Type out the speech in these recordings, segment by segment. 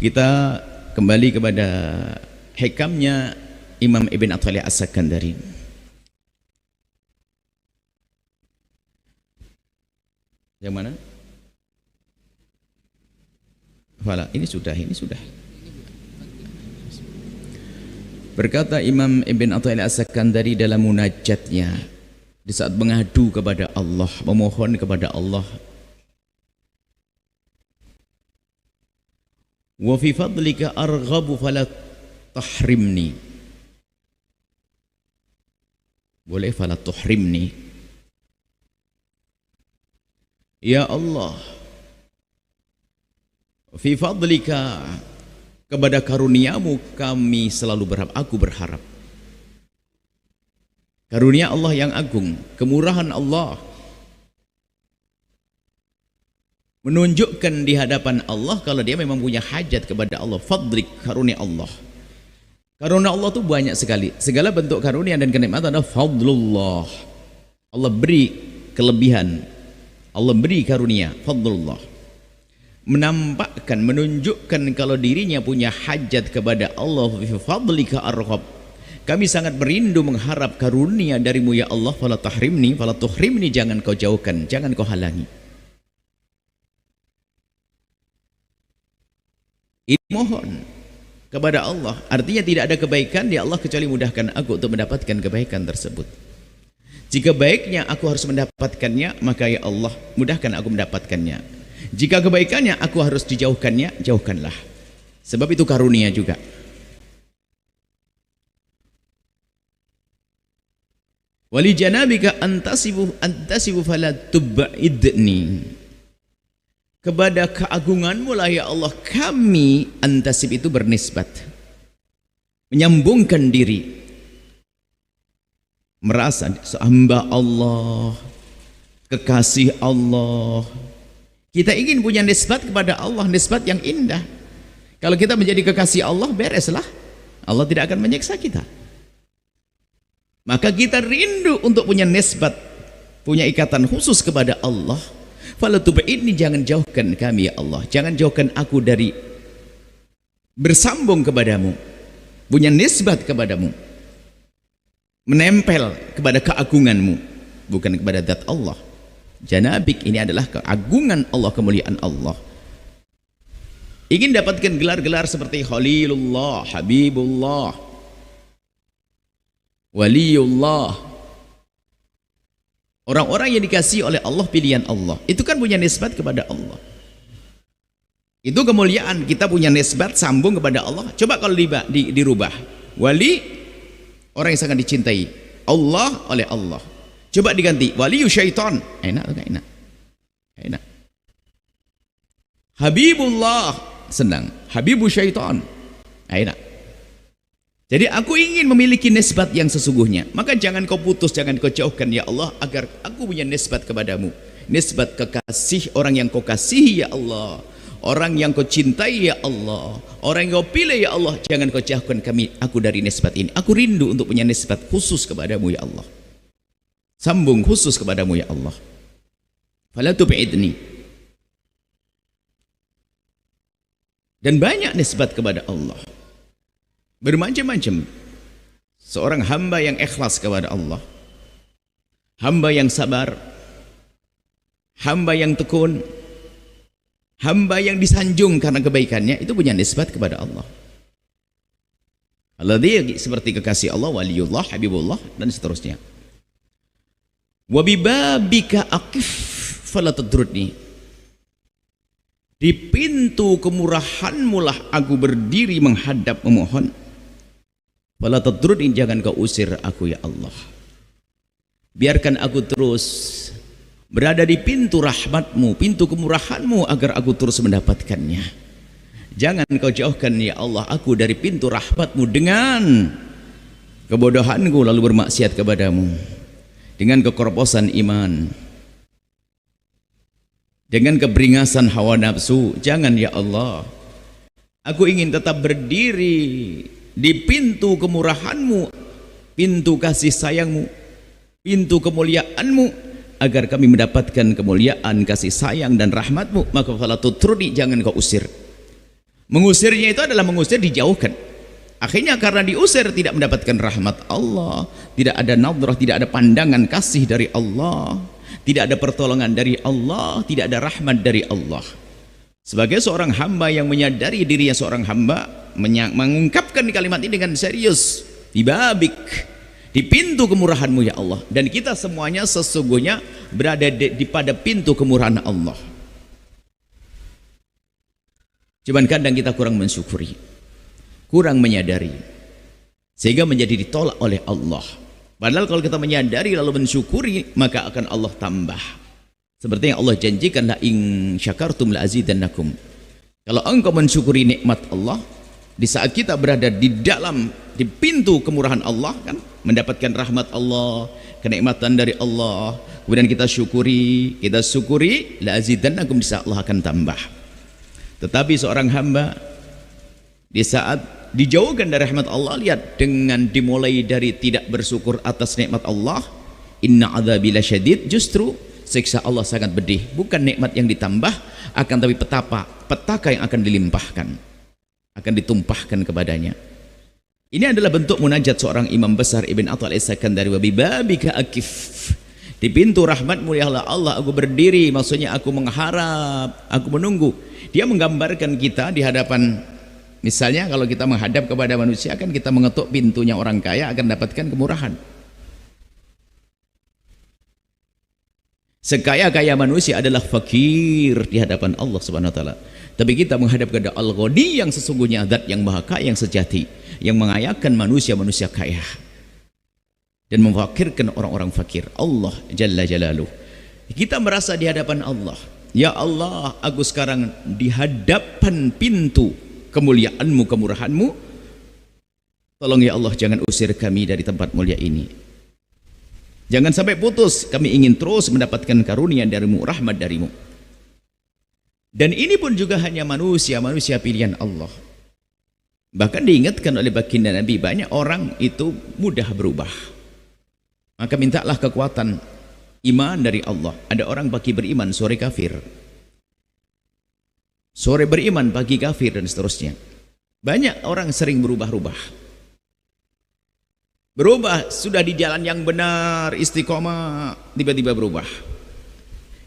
Kita kembali kepada hikamnya Imam Ibn Athaillah As-Sakandari. Yang mana? Wala, ini sudah. Berkata Imam Ibn Athaillah As-Sakandari dalam munajatnya di saat mengadu kepada Allah, memohon kepada Allah, wa fi fadlika arghabu fala tahrimni. Boleh fala tuhrimni. Ya Allah, fi fadlika, kepada karuniamu kami selalu berharap, aku berharap. Karunia Allah yang agung, kemurahan Allah menunjukkan di hadapan Allah kalau dia memang punya hajat kepada Allah. Fadlik, karunia Allah. Karunia Allah itu banyak sekali. Segala bentuk karunia dan kenikmatan adalah fadlullah. Allah beri kelebihan, Allah beri karunia, fadlullah. Menampakkan, menunjukkan kalau dirinya punya hajat kepada Allah. Fi fadlika arghab, kami sangat merindu mengharap karunia darimu ya Allah. Fala tahrimni, fala tuhrimni, jangan kau jauhkan, jangan kau halangi. Ini mohon kepada Allah, artinya tidak ada kebaikan di Allah kecuali mudahkan aku untuk mendapatkan kebaikan tersebut. Jika baiknya aku harus mendapatkannya, maka ya Allah mudahkan aku mendapatkannya. Jika kebaikannya aku harus dijauhkannya, jauhkanlah. Sebab itu karunia juga. Wali janabika antasibu fala tub'idni, kepada keagunganmu lah ya Allah kami, antasib itu bernisbat, menyambungkan diri, merasa hamba Allah, kekasih Allah. Kita ingin punya nisbat kepada Allah, nisbat yang indah. Kalau kita menjadi kekasih Allah, bereslah, Allah tidak akan menyiksa kita. Maka kita rindu untuk punya nisbat, punya ikatan khusus kepada Allah. Fala tub'idni, jangan jauhkan kami ya Allah, jangan jauhkan aku dari bersambung kepadamu, punya nisbat kepadamu, menempel kepada keagunganmu, bukan kepada zat Allah. Janabik ini adalah keagungan Allah, kemuliaan Allah. Ingin dapatkan gelar-gelar seperti Khalilullah, Habibullah, Waliullah, orang-orang yang dikasihi oleh Allah, pilihan Allah, itu kan punya nisbat kepada Allah. Itu kemuliaan, kita punya nisbat sambung kepada Allah. Coba kalau dirubah, wali, orang yang sangat dicintai Allah oleh Allah. Coba diganti waliyu syaitan, enak atau enak? Enak. Habibullah, senang. Habibu syaitan, enak. Jadi aku ingin memiliki nisbat yang sesungguhnya, maka jangan kau putus, jangan kau jauhkan ya Allah, agar aku punya nisbat kepadamu, nisbat kekasih, orang yang kau kasihi ya Allah, orang yang kau cintai ya Allah, orang yang kau pilih ya Allah. Jangan kau jauhkan aku dari nisbat ini. Aku rindu untuk punya nisbat khusus kepadamu ya Allah, sambung khusus kepadamu ya Allah. Fala tub'idni. Dan banyak nisbat kepada Allah, bermacam-macam. Seorang hamba yang ikhlas kepada Allah, hamba yang sabar, hamba yang tekun, hamba yang disanjung karena kebaikannya, itu punya nisbat kepada Allah. Alladzi, seperti kekasih Allah, waliullah, habibullah, dan seterusnya. Wa bibabika aqif fala tadrudni, di pintu kemurahanmu lah aku berdiri menghadap memohon. Fala tadrudni, jangan kau usir aku ya Allah. Biarkan aku terus berada di pintu rahmatmu, pintu kemurahanmu, agar aku terus mendapatkannya. Jangan kau jauhkan ya Allah aku dari pintu rahmatmu dengan kebodohanku lalu bermaksiat kepadamu, dengan kekorposan iman, dengan keberingasan hawa nafsu. Jangan ya Allah, aku ingin tetap berdiri di pintu kemurahanmu, pintu kasih sayangmu, pintu kemuliaanmu, agar kami mendapatkan kemuliaan, kasih sayang dan rahmatmu. Maka fala tutruni, jangan kau usir. Mengusirnya itu adalah mengusir, dijauhkan. Akhirnya karena diusir tidak mendapatkan rahmat Allah, tidak ada nadrah, tidak ada pandangan kasih dari Allah, tidak ada pertolongan dari Allah, tidak ada rahmat dari Allah. Sebagai seorang hamba yang menyadari dirinya seorang hamba, mengungkapkan kalimat ini dengan serius, dibabik, di pintu kemurahan-Mu ya Allah. Dan kita semuanya sesungguhnya berada pada pintu kemurahan Allah. Cuman kadang kita kurang mensyukuri, kurang menyadari, sehingga menjadi ditolak oleh Allah. Padahal kalau kita menyadari lalu mensyukuri, maka akan Allah tambah. Seperti yang Allah janjikan, la in syakartum la azidannakum. Kalau engkau mensyukuri nikmat Allah, di saat kita berada di pintu kemurahan Allah, kan mendapatkan rahmat Allah, kenikmatan dari Allah, kemudian kita syukuri, la azidannakum, di saat Allah akan tambah. Tetapi seorang hamba di saat dijauhkan dari rahmat Allah, lihat, dengan dimulai dari tidak bersyukur atas nikmat Allah, inna adzabi lasyadid, justru siksa Allah sangat pedih. Bukan nikmat yang ditambah, akan tapi petaka yang akan dilimpahkan, akan ditumpahkan kepadanya. Ini adalah bentuk munajat seorang imam besar Ibn Attal As-Sakandari, wa bibabika akif, di pintu rahmat-Mu ya Allah aku berdiri, maksudnya aku mengharap, aku menunggu. Dia menggambarkan kita di hadapan, misalnya kalau kita menghadap kepada manusia, kan kita mengetuk pintunya orang kaya akan dapatkan kemurahan. Sekaya-kaya manusia adalah fakir di hadapan Allah Subhanahu wa taala. Tapi kita menghadap kepada Al-Ghani yang sesungguhnya zat yang maha kaya, yang sejati, yang mengayakan manusia-manusia kaya dan memfakirkan orang-orang fakir, Allah Jalla Jalaluh. Kita merasa di hadapan Allah, ya Allah, aku sekarang di hadapan pintu kemuliaan-Mu, kemurahan-Mu. Tolong ya Allah, jangan usir kami dari tempat mulia ini. Jangan sampai putus, kami ingin terus mendapatkan karunia dari-Mu, rahmat dari-Mu. Dan ini pun juga hanya manusia pilihan Allah. Bahkan diingatkan oleh baginda Nabi, banyak orang itu mudah berubah. Maka mintalah kekuatan iman dari Allah. Ada orang pagi beriman, sore kafir, sore beriman, pagi kafir, dan seterusnya. Banyak orang sering berubah-ubah, sudah di jalan yang benar, istiqomah, tiba-tiba berubah.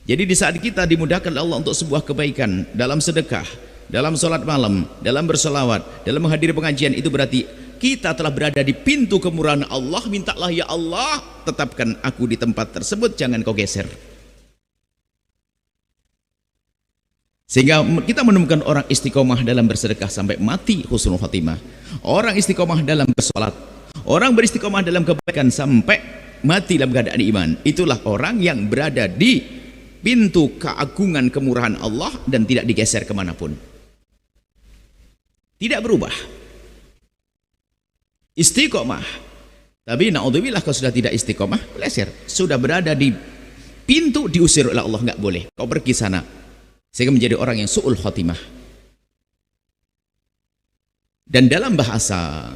Jadi di saat kita dimudahkan Allah untuk sebuah kebaikan, dalam sedekah, dalam sholat malam, dalam berselawat, dalam menghadiri pengajian, itu berarti kita telah berada di pintu kemurahan Allah. Mintalah ya Allah, tetapkan aku di tempat tersebut, jangan kau geser. Sehingga kita menemukan orang istiqomah dalam bersedekah sampai mati husnul khatimah, orang istiqomah dalam bersolat, orang beristiqomah dalam kebaikan sampai mati dalam keadaan iman. Itulah orang yang berada di pintu keagungan kemurahan Allah dan tidak digeser kemanapun, tidak berubah, istiqomah. Tapi naudzubillah, kalau sudah tidak istiqomah, meleser, sudah berada di pintu, diusir oleh Allah, nggak boleh kau pergi sana, sehingga menjadi orang yang su'ul khatimah. Dan dalam bahasa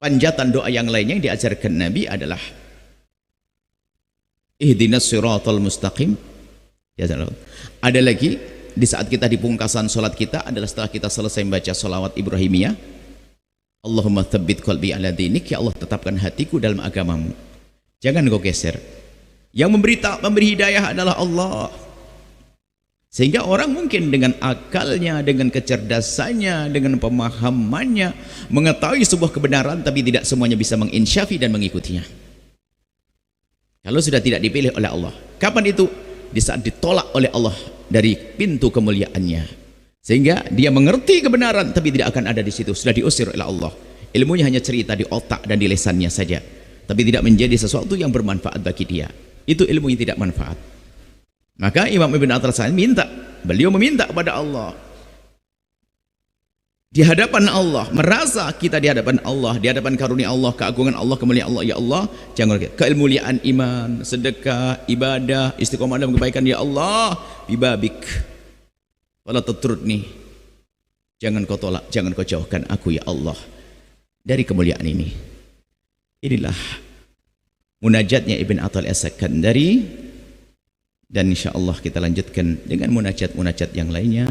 panjatan doa yang lainnya yang diajarkan Nabi adalah ihdinas siratal mustaqim. Ada lagi di saat kita di pungkasan sholat kita adalah setelah kita selesai membaca sholawat Ibrahimiyah, Allahumma tsabbit qalbi ala dinik, ya Allah tetapkan hatiku dalam agamamu, jangan kau geser. Yang memberi hidayah adalah Allah. Sehingga orang mungkin dengan akalnya, dengan kecerdasannya, dengan pemahamannya mengetahui sebuah kebenaran, tapi tidak semuanya bisa menginsyafi dan mengikutinya. Kalau sudah tidak dipilih oleh Allah, kapan itu? Di saat ditolak oleh Allah dari pintu kemuliaannya, sehingga dia mengerti kebenaran tapi tidak akan ada di situ, sudah diusir oleh Allah. Ilmunya hanya cerita di otak dan di lesannya saja, tapi tidak menjadi sesuatu yang bermanfaat bagi dia. Itu ilmu yang tidak manfaat. Maka Imam Ibn Attal beliau meminta kepada Allah, di hadapan Allah, merasa kita di hadapan Allah, di hadapan karunia Allah, keagungan Allah, kemuliaan Allah, ya Allah, jangan kemuliaan iman, sedekah, ibadah, istiqomah dalam kebaikan, ya Allah, bibabik wala tatrudni, jangan kau tolak, jangan kau jauhkan aku ya Allah dari kemuliaan ini. Inilah munajatnya Ibn Attal As-Sakandari, dan insya Allah kita lanjutkan dengan munajat-munajat yang lainnya.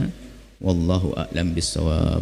Wallahu a'lam bissawab.